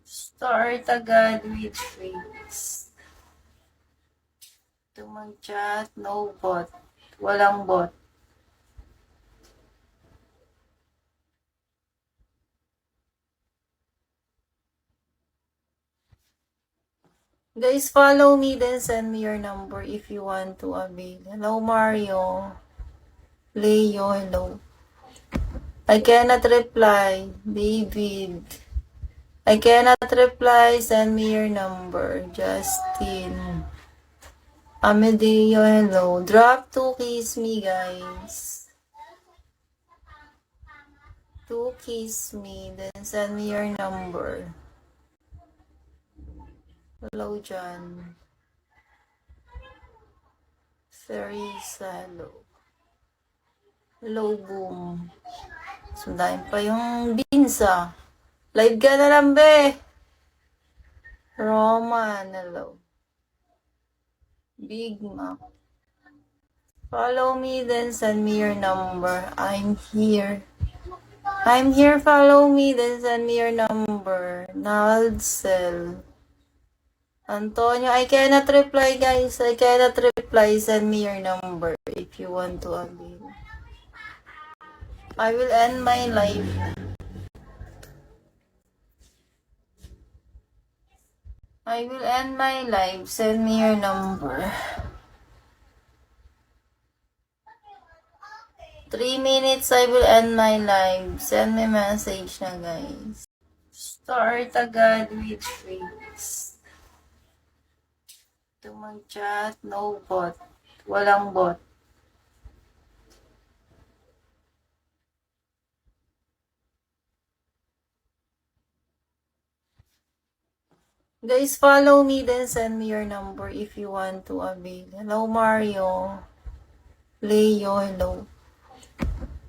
Start agad with phrase. Ito mag-chat, no bot. Walang bot. Guys, follow me then send me your number if you want to avail. Hello, Mario. Leo, hello. I cannot reply. David. I cannot reply. Send me your number. Justin. Amedeo, hello. Drop to kiss me, guys. To kiss me. Then send me your number. Hello, John. Teresa, hello. Hello, boom. Sundahin pa yung Binsa. Live ka na lang, be. Roman, hello. Big Mac. Follow me, then send me your number. I'm here. I'm here, follow me, then send me your number. Naldsel. Antonio, I cannot reply, guys. I cannot reply. Send me your number if you want to avail. I will end my live. I will end my live. Send me your number. 3 minutes, I will end my live. Send me message na, guys. Start agad with phrase. Ito mag-chat, no bot. Walang bot. Guys, follow me then send me your number if you want to avail. Hello, Mario. Leo, hello.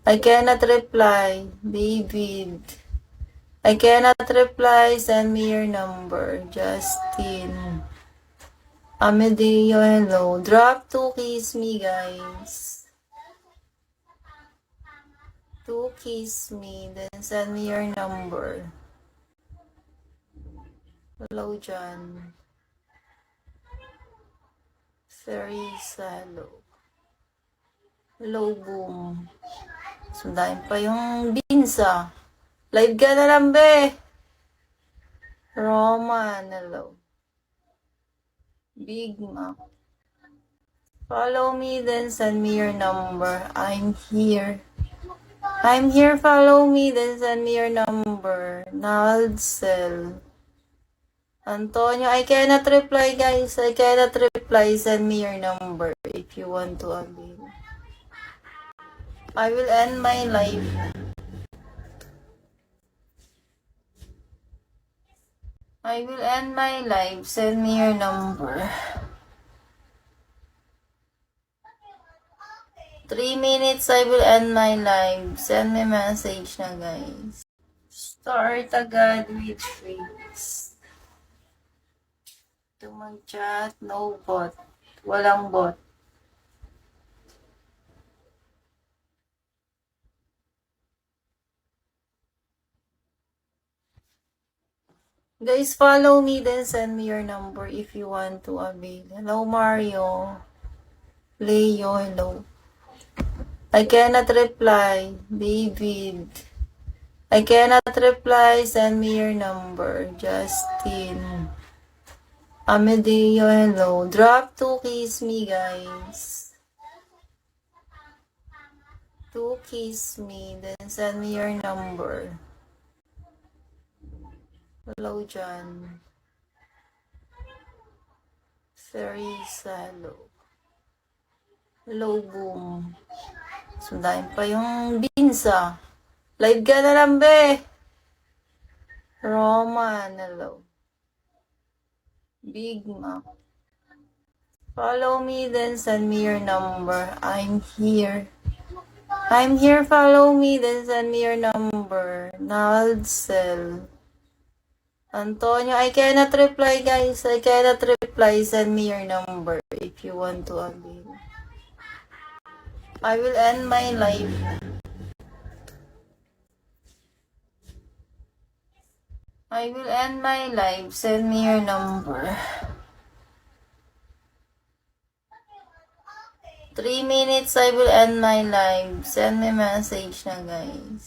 I cannot reply. David. I cannot reply. Send me your number. Justin. Amedeo, hello. Drop to kiss me, guys. To kiss me. Then send me your number. Hello, John. Teresa, hello. Hello, boom. Sundahin pa yung Binsa. Live ka na lang, be. Roman, hello. Big Mac. Follow me, then send me your number. I'm here. I'm here, follow me, then send me your number. Naldsel. Antonio, I cannot reply, guys. I cannot reply. Send me your number if you want to avail. I will end my live. I will end my live. Send me your number. 3 minutes, I will end my live. Send me message na, guys. Start agad with phrase. Ito mag-chat, no bot. Walang bot. Guys, follow me, then send me your number if you want to avail. Hello, Mario. Leo, hello. I cannot reply. David. I cannot reply. Send me your number. Justin. Amedeo, hello. Drop to kiss me, guys. To kiss me. Then send me your number. Hello, John. Teresa, hello. Hello, boom. Sundahin pa yung Binsa. Live ka na lang, be. Roman, hello. Big Mac. Follow me, then send me your number. I'm here. I'm here, follow me, then send me your number. Naldsel. Antonio, I cannot reply, guys. I cannot reply. Send me your number if you want to avail. I will end my live. I will end my live. Send me your number. 3 minutes, I will end my live. Send me message na, guys.